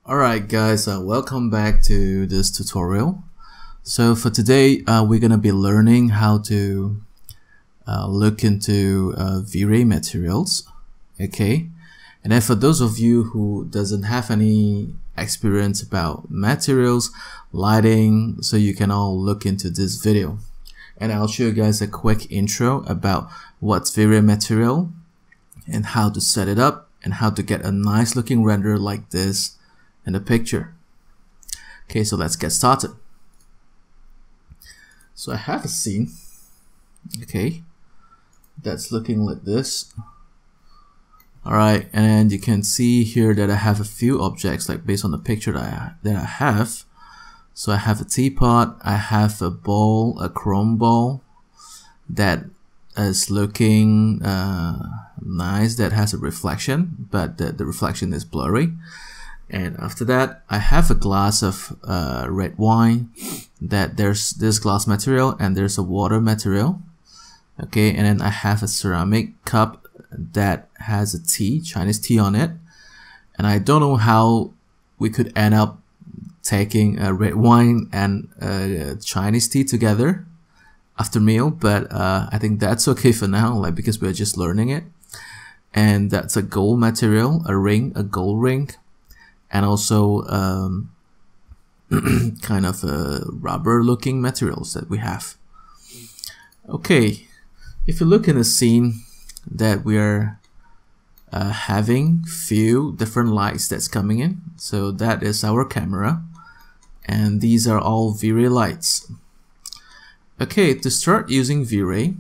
Alright guys, welcome back to this tutorial. So for today, we're gonna be learning how to look into Vray Materials. Okay, and then for those of you who doesn't have any experience about materials, lighting, so you can all look into this video. And I'll show you guys a quick intro about what's Vray Material and how to set it up and how to get a nice looking render like this in the picture. Okay, so let's get started. So I have a scene, okay, that's looking like this. Alright, and you can see here that I have a few objects, like based on the picture that I have. So I have a teapot, I have a bowl, a chrome bowl that is looking nice, that has a reflection, but the reflection is blurry. And after that, I have a glass of red wine, that there's this glass material and there's a water material. Okay, and then I have a ceramic cup that has a tea, Chinese tea on it. And I don't know how we could end up taking a red wine and Chinese tea together after meal, but I think that's okay for now, like because we're just learning it. And that's a gold material, a ring, a gold ring. And also kind of rubber looking materials that we have. Okay, if you look in the scene that we're having few different lights that's coming in, so that is our camera, and these are all Vray lights. Okay, to start using Vray,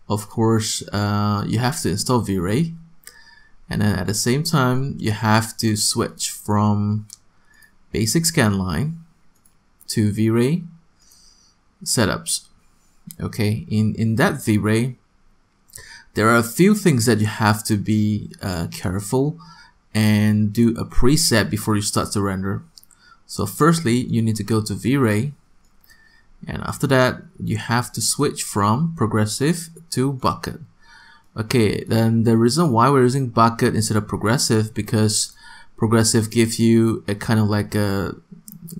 of course you have to install Vray. And then at the same time, you have to switch from basic scanline to Vray setups. Okay, in that Vray, there are a few things that you have to be careful and do a preset before you start to render. So firstly, you need to go to Vray, and after that, you have to switch from progressive to bucket. Okay, then the reason why we're using bucket instead of progressive, because progressive gives you a kind of like a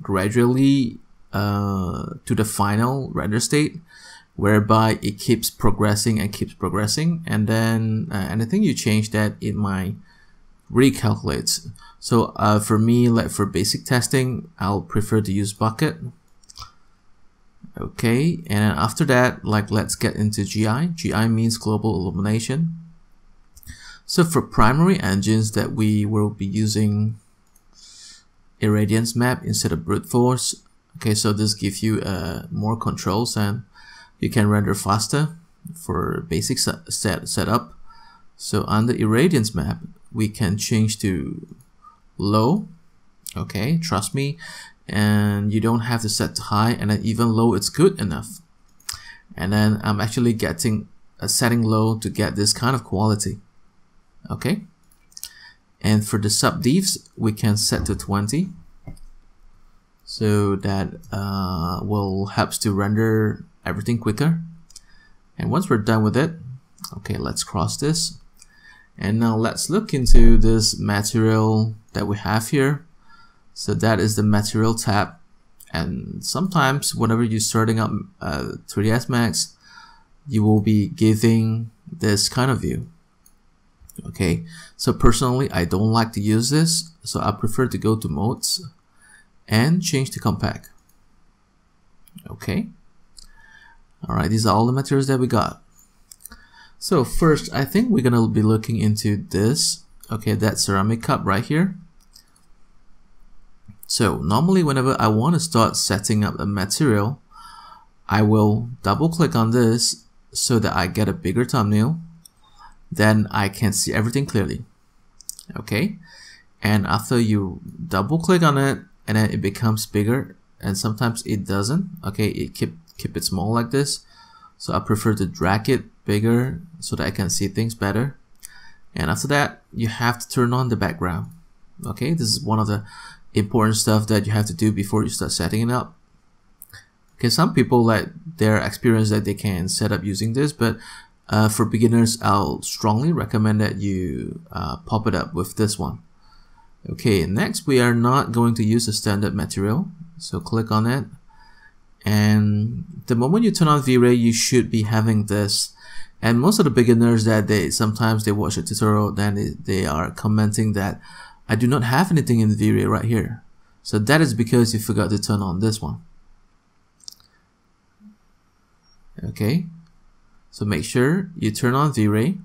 gradually to the final render state, whereby it keeps progressing and keeps progressing, and then anything you change that, it might recalculate. So for me, like for basic testing, I'll prefer to use bucket. Okay, and then after that, like let's get into GI. GI means global illumination. So for primary engines that we will be using irradiance map instead of brute force. Okay, so this gives you more controls and you can render faster for basic setup. So under irradiance map, we can change to low. Okay, trust me. And you don't have to set to high, and then even low it's good enough. And then I'm actually getting a setting low to get this kind of quality. Okay, and for the subdivs we can set to 20, so that will helps to render everything quicker. And once we're done with it, okay, let's cross this, and now let's look into this material that we have here. So that is the material tab, and sometimes whenever you're starting up 3ds Max, you will be giving this kind of view. Okay, so personally I don't like to use this, so I prefer to go to modes and change to compact. Okay, alright, these are all the materials that we got. So first, I think we're gonna be looking into this. Okay, that ceramic cup right here. So normally whenever I want to start setting up a material, I will double click on this so that I get a bigger thumbnail. Then I can see everything clearly. Okay, and after you double click on it, and then it becomes bigger, and sometimes it doesn't. Okay, it keep it small like this. So I prefer to drag it bigger so that I can see things better. And after that, you have to turn on the background. Okay, this is one of the important stuff that you have to do before you start setting it up. Okay, some people like their experience that they can set up using this, but for beginners, I'll strongly recommend that you pop it up with this one. Okay, next we are not going to use a standard material, so click on it, and the moment you turn on Vray, you should be having this. And most of the beginners that sometimes they watch a tutorial, then they are commenting that I do not have anything in Vray right here. So that is because you forgot to turn on this one. Okay, so make sure you turn on Vray.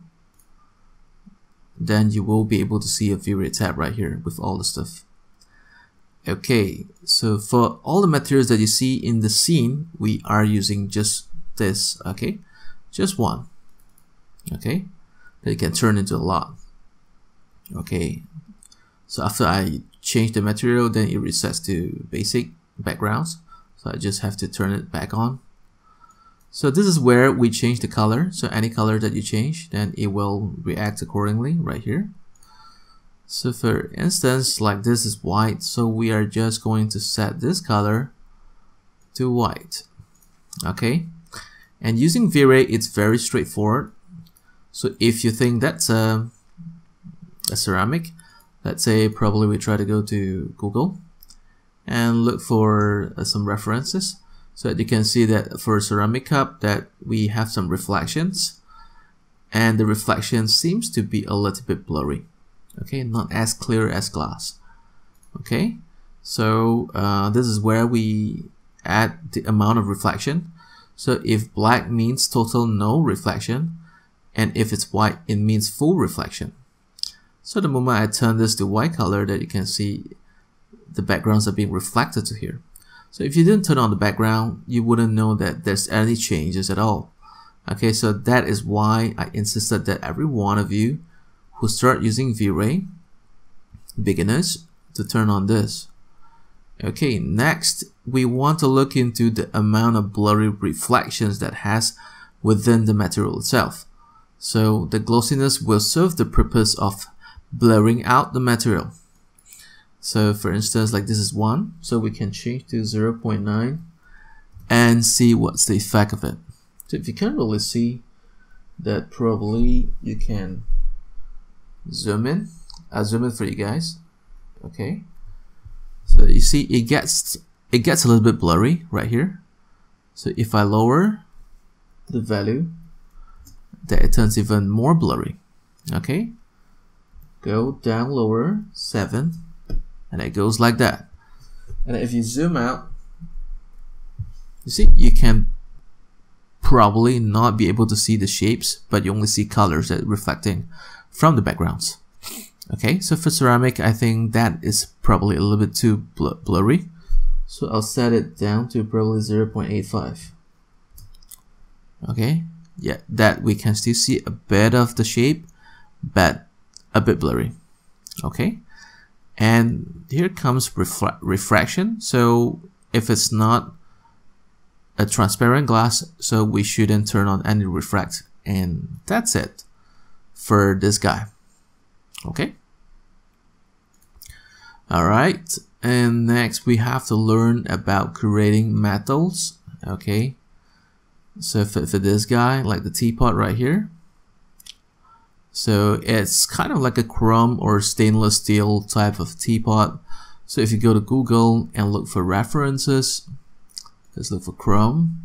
Then you will be able to see a Vray tab right here with all the stuff. Okay, so for all the materials that you see in the scene, we are using just this, okay? Just one, okay? That you can turn into a lot. Okay, so after I change the material, then it resets to basic backgrounds. So I just have to turn it back on. So this is where we change the color. So any color that you change, then it will react accordingly right here. So for instance, like this is white, so we are just going to set this color to white. Okay, and using Vray, it's very straightforward. So if you think that's a ceramic, let's say probably we try to go to Google and look for some references. So that you can see that for a ceramic cup that we have some reflections, and the reflection seems to be a little bit blurry. Okay, not as clear as glass. Okay, so this is where we add the amount of reflection. So if black means total no reflection, and if it's white, it means full reflection. So the moment I turn this to white color, that you can see the backgrounds are being reflected to here. So if you didn't turn on the background, you wouldn't know that there's any changes at all. Okay, so that is why I insisted that every one of you who start using Vray, beginners, to turn on this. Okay, next we want to look into the amount of blurry reflections that has within the material itself. So the glossiness will serve the purpose of blurring out the material. So for instance, like this is 1, so we can change to 0.9 and see what's the effect of it. So if you can't really see that, probably you can zoom in. I'll zoom in for you guys. Okay, so you see it gets a little bit blurry right here. So if I lower the value, that it turns even more blurry. Okay, go down lower, 7, and it goes like that. And if you zoom out, you see you can probably not be able to see the shapes, but you only see colors that are reflecting from the backgrounds. Okay, so for ceramic, I think that is probably a little bit too blurry. So I'll set it down to probably 0.85. Okay, yeah, that we can still see a bit of the shape, but a bit blurry. Okay, and here comes refraction. So if it's not a transparent glass, so we shouldn't turn on any refract, and that's it for this guy. Okay, all right, and next we have to learn about creating metals. Okay, so for this guy, like the teapot right here, so it's kind of like a chrome or stainless steel type of teapot. So if you go to Google and look for references, let's look for chrome.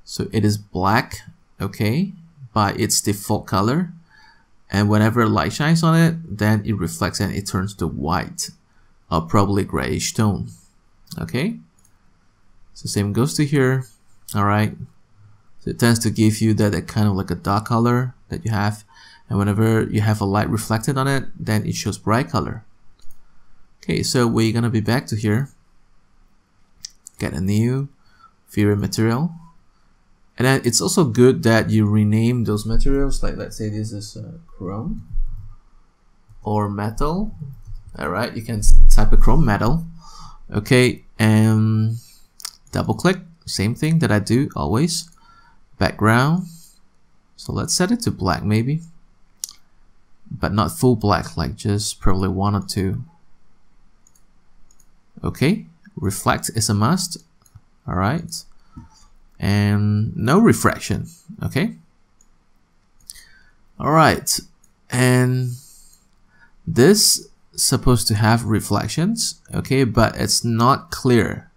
So it is black, okay, by its default color, and whenever light shines on it, then it reflects and it turns to white or probably grayish tone. Okay, so same goes to here. All right, so it tends to give you that kind of like a dark color that you have, and whenever you have a light reflected on it, then it shows bright color. Okay, so we're gonna be back to here, get a new Vray material, and then it's also good that you rename those materials. Like let's say this is chrome or metal. All right, you can type a chrome metal. Okay, and double click, same thing that I do always. Background, so let's set it to black maybe, but not full black, like just probably 1 or 2. Okay, reflect is a must. All right, and no refraction. Okay, all right, and this supposed to have reflections, okay, but it's not clear.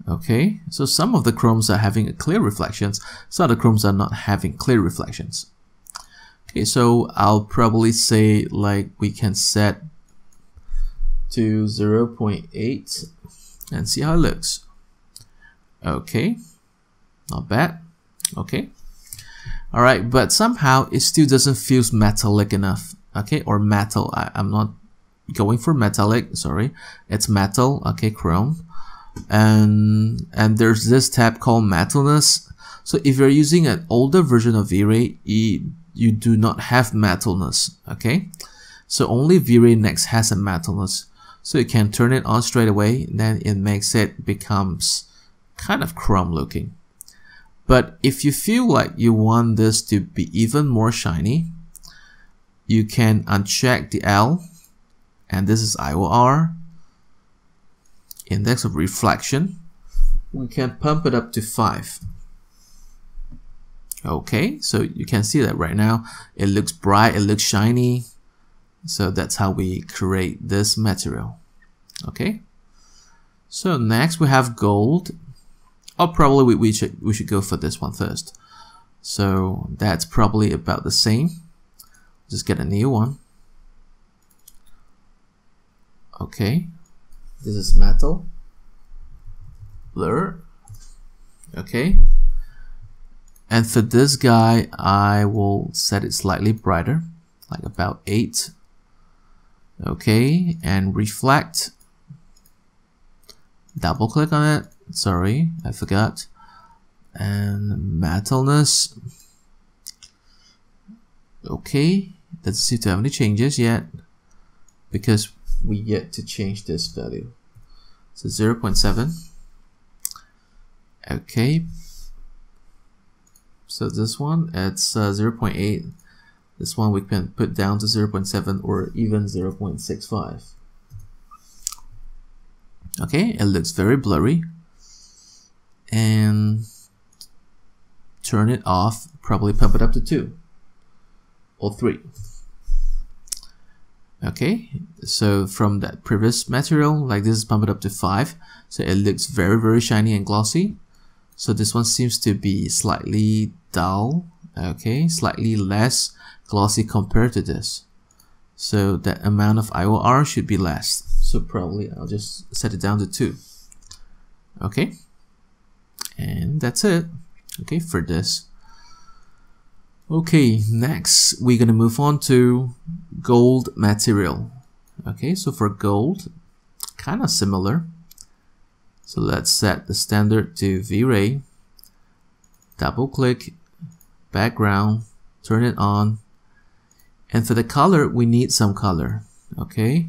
Okay, so some of the chromes are having a clear reflections, some of the chromes are not having clear reflections. Okay, so I'll probably say like we can set to 0.8 and see how it looks. Okay, not bad. Okay, all right, but somehow it still doesn't feel metallic enough. Okay, or metal. I'm not going for metallic, sorry, it's metal. Okay, chrome. And there's this tab called metalness. So if you're using an older version of Vray, you do not have metalness. Okay, so only Vray Next has a metalness, so you can turn it on straight away, then it makes it becomes kind of chrome looking. But if you feel like you want this to be even more shiny, you can uncheck the L, and this is IOR, index of reflection. We can pump it up to 5. Okay, so you can see that right now it looks bright, it looks shiny. So that's how we create this material. Okay, so next we have gold. Or probably we should go for this one first. So that's probably about the same. Just get a new one. Okay, this is metal, blur. Okay, and for this guy I will set it slightly brighter, like about 8. Okay, and reflect, double click on it, sorry I forgot, and metalness. Okay, doesn't seem to have any changes yet because we yet to change this value. So 0.7. Okay, so this one it's 0.8. This one we can put down to 0.7 or even 0.65. Okay, it looks very blurry, and turn it off, probably pump it up to 2 or 3. Okay, so from that previous material, like this is pump it up to 5, so it looks very shiny and glossy. So this one seems to be slightly dull, okay, slightly less glossy compared to this. So that amount of IOR should be less. So probably I'll just set it down to 2. Okay, and that's it. Okay, for this. Okay, next we're gonna move on to gold material. Okay, so for gold, kind of similar. So let's set the standard to Vray. Double click, background, turn it on. And for the color, we need some color. Okay,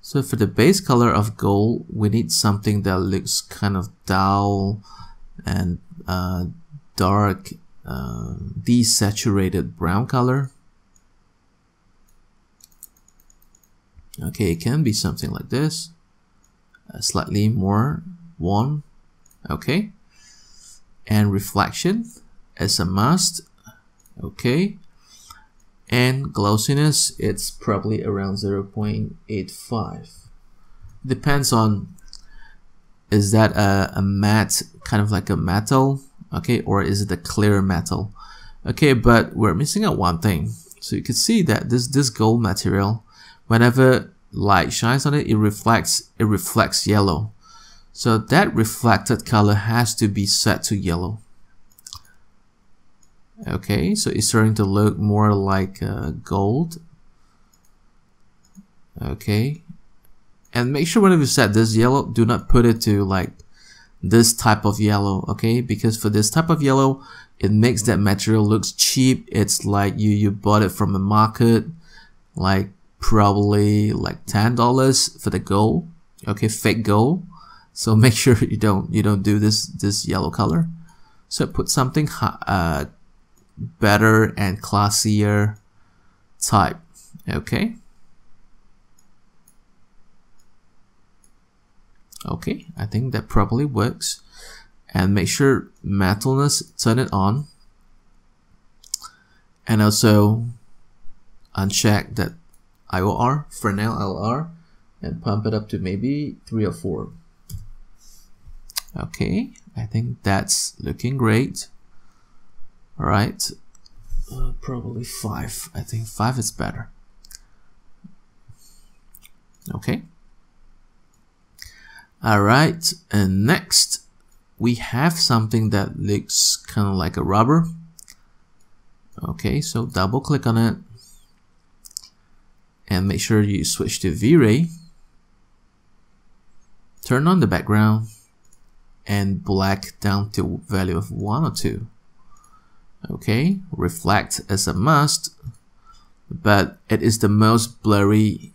so for the base color of gold, we need something that looks kind of dull and dark, desaturated brown color. Okay, it can be something like this, slightly more warm. Okay, and reflection is a must. Okay, and glossiness, it's probably around 0.85. Depends on, is that a matte, kind of like a metal, okay, or is it a clear metal? Okay, but we're missing out one thing. So you can see that this gold material, whenever light shines on it, it reflects yellow. So that reflected color has to be set to yellow. Okay, so it's starting to look more like gold. Okay, and make sure whenever you set this yellow, do not put it to like this type of yellow. Okay, because for this type of yellow, it makes that material looks cheap. It's like you bought it from a market, like probably like $10 for the gold. Okay, fake gold. So make sure you don't do this yellow color. So put something better and classier type. Okay, okay, I think that probably works. And make sure metalness, turn it on, and also uncheck that IOR, Fresnel IOR, and pump it up to maybe 3 or 4. Okay, I think that's looking great. Alright, probably 5. I think 5 is better. Okay. Alright, and next we have something that looks kind of like a rubber. Okay, so double click on it and make sure you switch to Vray. Turn on the background and black down to value of 1 or 2. Okay, reflect is a must, but it is the most blurry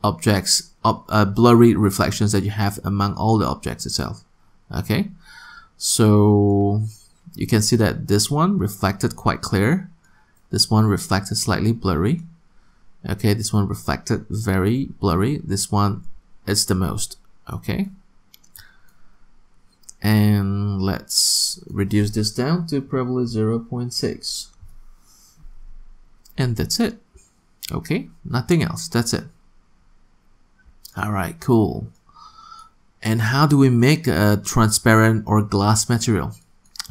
objects, blurry reflections that you have among all the objects itself. Okay, so you can see that this one reflected quite clear, this one reflected slightly blurry. Okay, this one reflected very blurry, this one is the most. Okay, and let's reduce this down to probably 0.6, and that's it. Okay, nothing else, that's it. Alright, cool. And how do we make a transparent or glass material?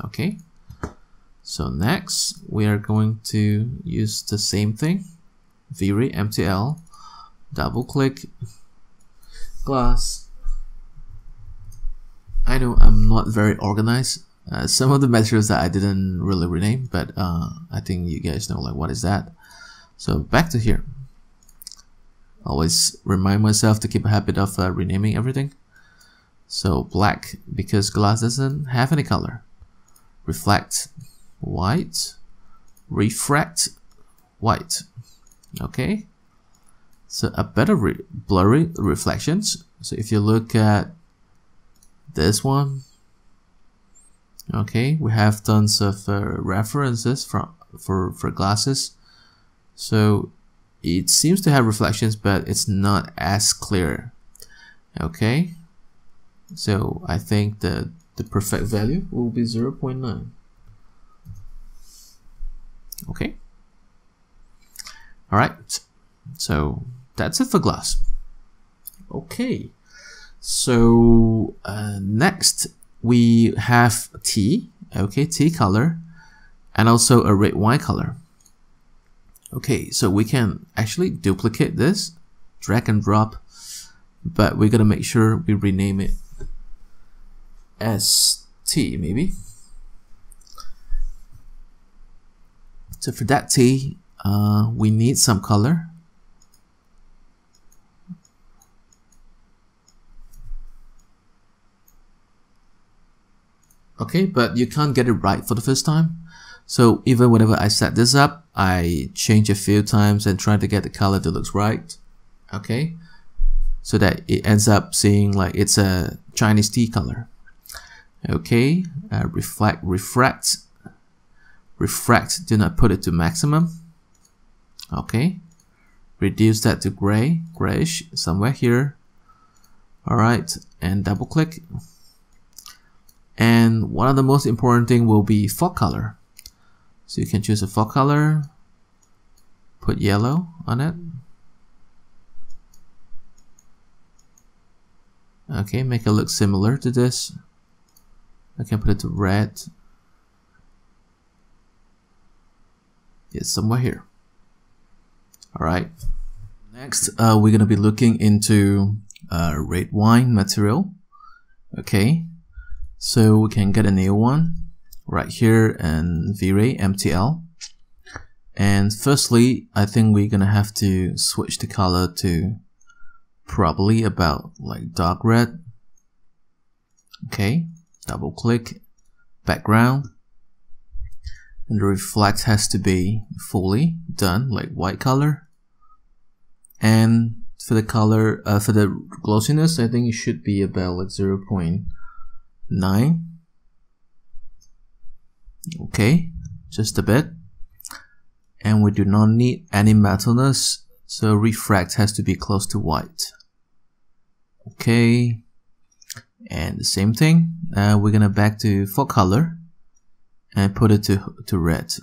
Okay, so next we are going to use the same thing, Vray MTL, double click, glass. I know I'm not very organized. Some of the materials that I didn't really rename, but I think you guys know like what is that. So back to here. Always remind myself to keep a habit of renaming everything. So black, because glass doesn't have any color. Reflect, white. Refract, white. Okay. So a better blurry reflections. So if you look at this one, okay, we have tons of references for glasses. So it seems to have reflections, but it's not as clear. Okay, so I think the perfect value will be 0.9. Okay, all right, so that's it for glass. Okay, so next we have T. Okay, T color, and also a red wine color. Okay, so we can actually duplicate this, drag and drop, but we're gonna make sure we rename it as T maybe. So for that T, we need some color. Okay, but you can't get it right for the first time. So even whenever I set this up, I change a few times and try to get the color that looks right. Okay, so that it ends up seeing like it's a Chinese tea color. Okay, refract, do not put it to maximum. Okay, reduce that to gray, grayish, somewhere here. Alright, and double click. And one of the most important thing will be fog color. So you can choose a fog color, put yellow on it. Okay, make it look similar to this. I can put it to red. It's somewhere here. Alright. Next, we're gonna be looking into red wine material. Okay. So we can get a new one right here in Vray MTL. And firstly, I think we're gonna have to switch the color to probably about like dark red. Okay, double click, background, and the reflect has to be fully done, like white color. And for the color, for the glossiness, I think it should be about like 0.9. Okay, just a bit. And we do not need any metalness, so refract has to be close to white. Okay, and the same thing, we're gonna back to fog color and put it to red.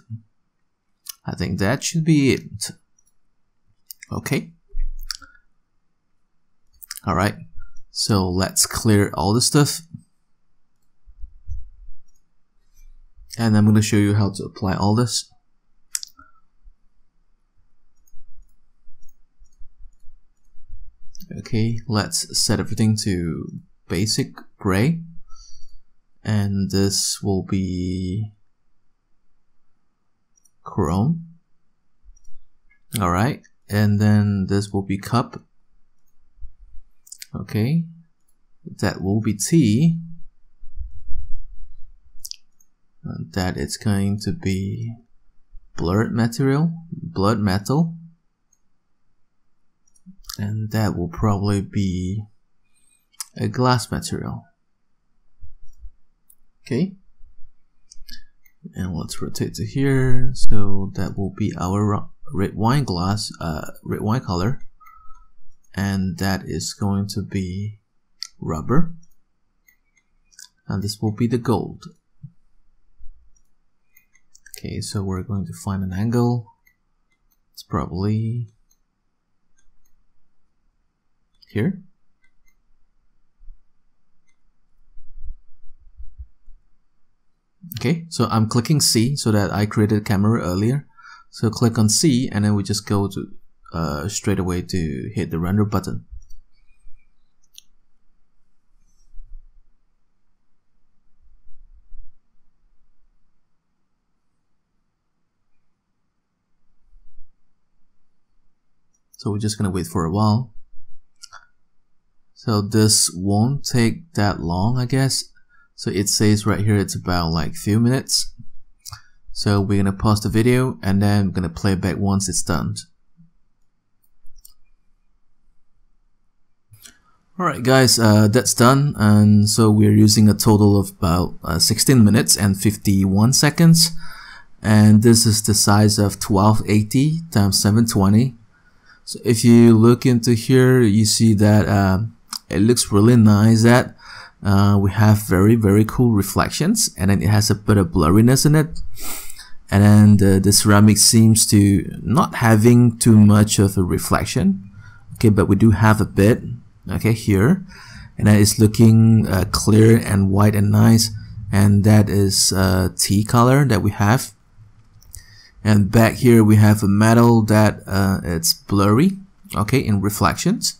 I think that should be it. Okay, Alright, so let's clear all the stuff. And I'm going to show you how to apply all this. Okay, let's set everything to basic gray. And this will be chrome. Alright, and then this will be cup. Okay, that will be T. And that it's going to be blood metal. And that will probably be a glass material. Okay, and let's rotate to here. So that will be our red wine glass, red wine color, and that is going to be rubber, and this will be the gold. Okay, so we're going to find an angle. It's probably here. Okay, so I'm clicking C so that I created a camera earlier. So click on C and then we just go to straight away to hit the render button. So we're just gonna wait for a while. So this won't take that long, I guess. So it says right here it's about like few minutes. So we're gonna pause the video and then we're gonna play it back once it's done. Alright guys, that's done, and so we're using a total of about 16 minutes and 51 seconds. And this is the size of 1280 times 720. So if you look into here, you see that it looks really nice that we have very cool reflections, and then it has a bit of blurriness in it, and then the ceramic seems to not having too much of a reflection. Okay, but we do have a bit, okay, here, and then it's looking clear and white and nice, and that is tea color that we have. And back here we have a metal that it's blurry, okay, in reflections.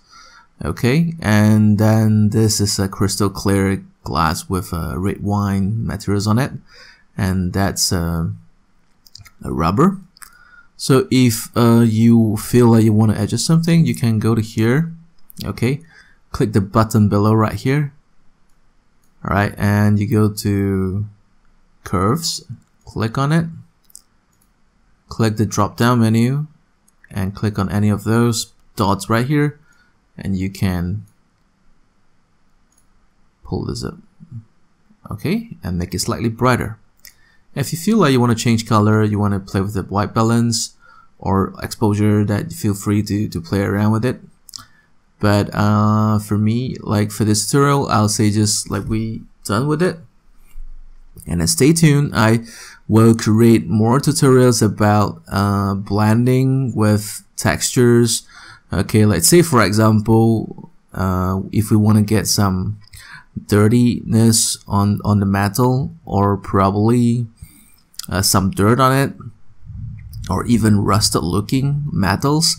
Okay, and then this is a crystal clear glass with red wine materials on it, and that's a rubber. So if you feel like you want to adjust something, you can go to here, okay, click the button below right here. Alright, and you go to curves, click on it, click the drop down menu and click on any of those dots right here, and you can pull this up, okay, and make it slightly brighter. If you feel like you want to change color, you want to play with the white balance or exposure, that feel free to play around with it. But for me, like for this tutorial, I'll say just like we done with it. And then stay tuned, I will create more tutorials about blending with textures. Okay, let's say for example, if we want to get some dirtiness on the metal, or probably some dirt on it, or even rusted looking metals,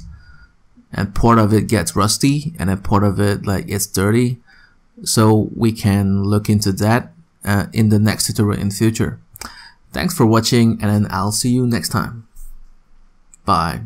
and part of it gets rusty and then part of it like it's dirty, so we can look into that in the next tutorial in future. Thanks for watching, and then I'll see you next time. Bye.